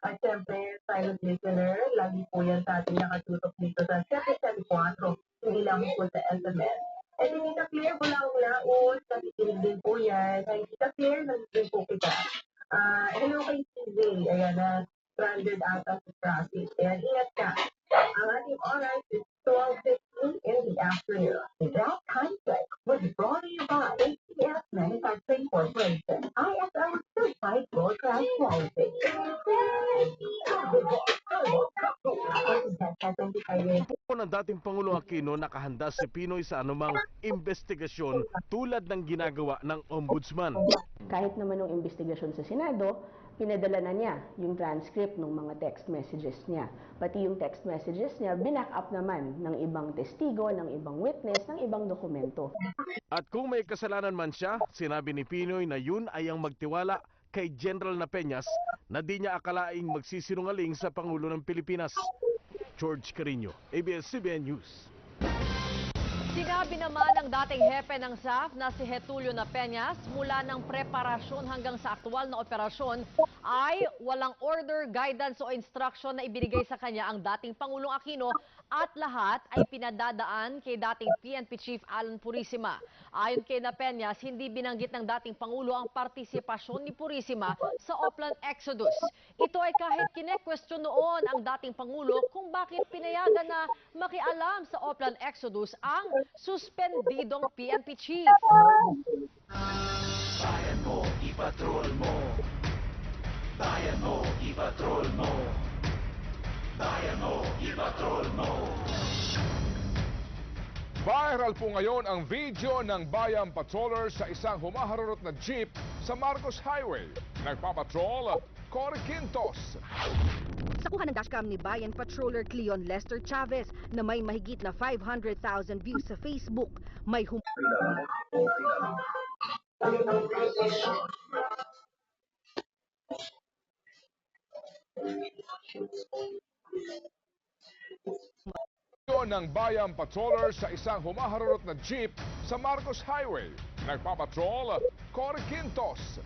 At syempre, silent listener, lagi po yan sa ating nakatutok dito sa 774, hindi lang po sa SMS. And si Tita Claire, wala akong laos, nakikinig din po yan. Kay Tita Claire, nandun po kita. Hello kay CJ, ayan na, stranded ata sa traffic. Ayan, ingat ka. Ang ating oras is 12:15 in the afternoon. That conflict was brought to you by ATS Manufacturing Corporation, ISO Certified Broadcast Quality. Ng dating Pangulo Aquino, nakahanda si Pinoy sa anumang investigasyon tulad ng ginagawa ng Ombudsman. Kahit naman ng investigasyon sa Senado, pinadala na niya yung transcript ng mga text messages niya. Pati yung text messages niya, binack up naman ng ibang testigo, ng ibang witness, ng ibang dokumento. At kung may kasalanan man siya, sinabi ni Pinoy na yun ay ang magtiwala kay General Napeñas na di niya akalaing magsisinungaling sa Pangulo ng Pilipinas. George Carino, ABS-CBN News. Sinabi naman ng dating hepe ng SAF na si Getulio Napeñas, mula ng preparasyon hanggang sa aktual na operasyon ay walang order, guidance o instruction na ibinigay sa kanya ang dating Pangulong Aquino at lahat ay pinadadaan kay dating PNP Chief Alan Purisima. Ayon kay Napeñas, hindi binanggit ng dating Pangulo ang partisipasyon ni Purisima sa Oplan Exodus. Ito ay kahit kine-question noon ang dating Pangulo kung bakit pinayagan na makialam sa Oplan Exodus ang suspendidong PNP Chief. Bayan mo, ipatrol mo. Bayan mo, ipatrol mo. Bayan mo, ipatrol mo. Viral po ngayon ang video ng Bayan Patroller sa isang humaharurot na jeep sa Marcos Highway. Nagpapatrol, Cory Quintos. Sa kuha ng dashcam ni Bayan Patroller Cleon Lester Chavez na may mahigit na 500,000 views sa Facebook, may ng Bayan Patroller sa isang humaharurot na jeep sa Marcos Highway. Nagpapatrol, Cory Quintos.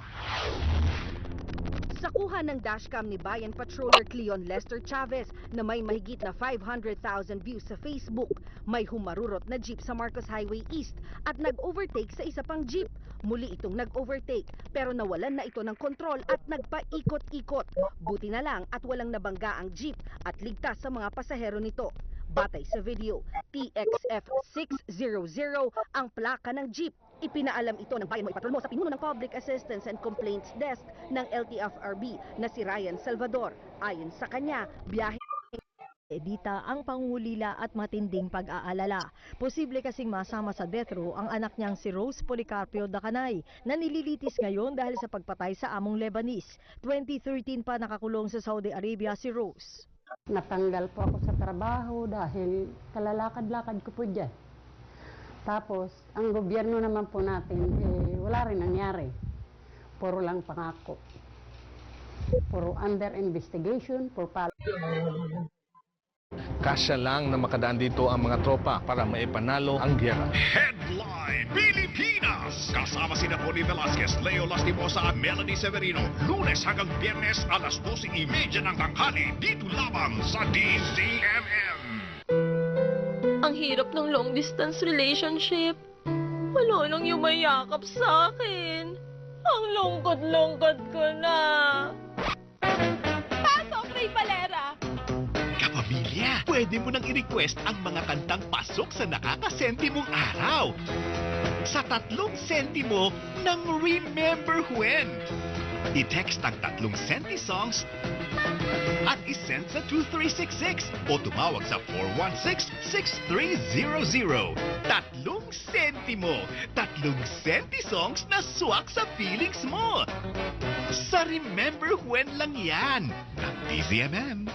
Sa kuha ng dashcam ni Bayan Patroller Cleon Lester Chavez na may mahigit na 500,000 views sa Facebook, may humarurot na jeep sa Marcos Highway East at nag-overtake sa isa pang jeep. Muli itong nag-overtake pero nawalan na ito ng kontrol at nagpaikot-ikot. Buti na lang at walang nabangga ang jeep at ligtas sa mga pasahero nito. Batay sa video, TXF600 ang plaka ng jeep. Ipinaalam ito ng Bayan mo Ipatrol mo sa pinuno ng Public Assistance and Complaints Desk ng LTFRB na si Ryan Salvador. Ayon sa kanya, biyahe Edita ang pangungulila at matinding pag-aalala. Posible kasing masama sa death row ang anak niyang si Rose Policarpio Dacanay na nililitis ngayon dahil sa pagpatay sa among Lebanese. 2013 pa nakakulong sa Saudi Arabia si Rose. Natanggal po ako sa trabaho dahil kalalakad-lakad ko po dyan. Tapos, ang gobyerno naman po natin, wala rin nangyari. Puro lang pangako. Puro under investigation, puro Kasya lang na makadaan dito ang mga tropa para maipanalo ang giyera. Headline Pilipinas! Kasama sina Bonnie Velasquez, Leo Lastimosa at Melanie Severino. Lunes hanggang Biyernes alas 12:30 ng tanghali. Dito lamang sa DZMM. Ang hirap ng long distance relationship. Wala nang yumayakap sa akin. Ang lungkot-lungkot ko na. Pasok, Ray Valera! Kapamilya, pwede mo nang i-request ang mga kantang pasok sa nakakasentimong araw. Sa 3 sentimo ng Remember When. I-text ang 3 senti songs at isend sa 2366 o tumawag sa 416-6300. 3 sentimo, 3 senti songs na swak sa feelings mo. Sa Remember When lang yan, ng DZMM.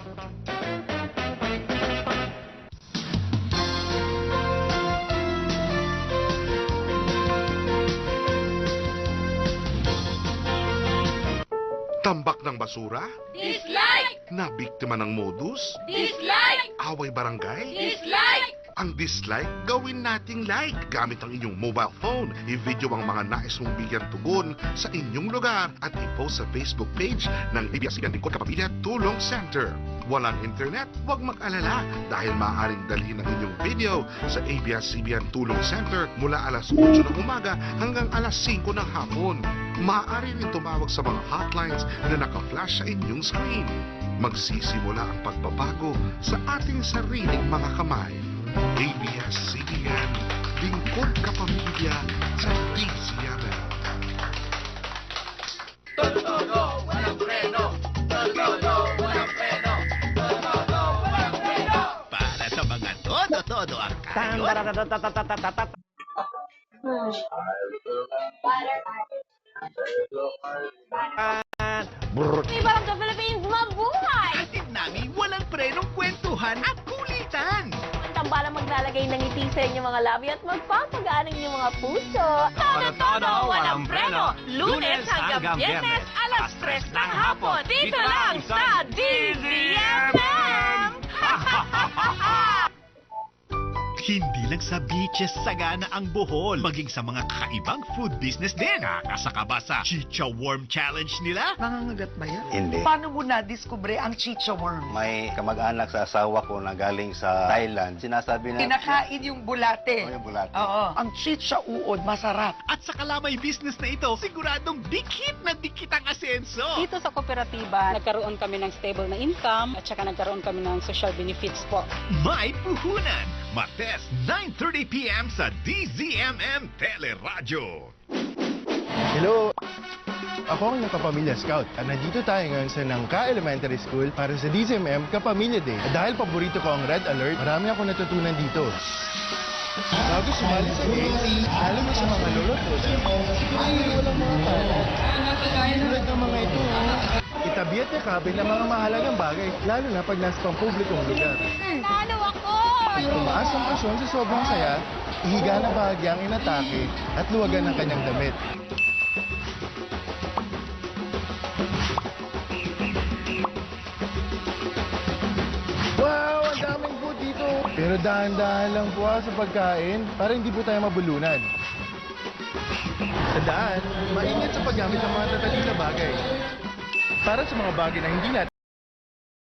Tambak ng basura? Dislike! Nabiktima ng modus? Dislike! Away barangay? Dislike! Ang dislike, gawin nating like. Gamit ang inyong mobile phone, i-video ang mga nais mong bigyan tugon sa inyong lugar at i-post sa Facebook page ng ABS-CBN Lingkod Kapamilya Tulong Center. Walang internet? Huwag mag-alala dahil maaaring dalhin ang inyong video sa ABS-CBN Tulong Center mula alas 8 ng umaga hanggang alas 5 ng hapon. Maaari rin tumawag sa mga hotlines na naka-flash sa inyong screen. Magsisimula ang pagbabago sa ating sariling mga kamay. ABS-CBN, Lingkod Kapamilya sa DZMM. Todo, walang preno. Todo, walang preno. Todo, walang preno. Para sa mga todo ang kayo. Viva the Philippines! Mabuhay! Atid namin walang prenong kwentuhan at kulitan. Ang tambalang maglalagay ng ngiti sa inyong mga labi at magpapagaan ng inyong mga puso. Todo, walang preno! Lunes hanggang Biyernes, alas 3 ng hapon. Dito lang sa DZMM! Hindi lang sa beaches sagana ang Bohol, maging sa mga kakaibang food business din. Nakasaka ba sa Chicha Worm Challenge nila? Nangangagat ba yan? Hindi. Paano mo na-discover ang chicha worm? May kamag-anak sa asawa ko na galing sa Thailand. Sinasabi na... Kinakain yung bulate. yung bulate. Oo. Ang chicha uod, masarap. At sa kalamay business na ito, siguradong dikit na dikit ang asenso. Dito sa kooperatiba, nagkaroon kami ng stable na income at saka nagkaroon kami ng social benefits po. May puhunan. Martes, 9:30 p.m. sa DZMM Teleradyo. Hello! Ako ang Kapamilya Scout at nandito tayo ngayon sa Nangka Elementary School para sa DZMM Kapamilya Day. At dahil paborito ko ang Red Alert, marami akong natutunan dito. Bago sumali sa games, alam mo sa mga lolo't lola, hindi walang mga pala. Tulad ng mga ito, itabi at yakapin ang mga mahalagang bagay, lalo na pag nasa pampublikong lugar. Nalo ako! Tumaas ang pasyon sa sobrang saya, ihiga na bahagya ang inatake at luwagan ng kanyang damit. Wow! Ang daming food dito! Pero dahan-dahan lang po sa pagkain para hindi po tayo mabulunan. Tandaan, maingat sa paggamit ng mga tatalino na bagay. Para sa mga bagay na hindi natin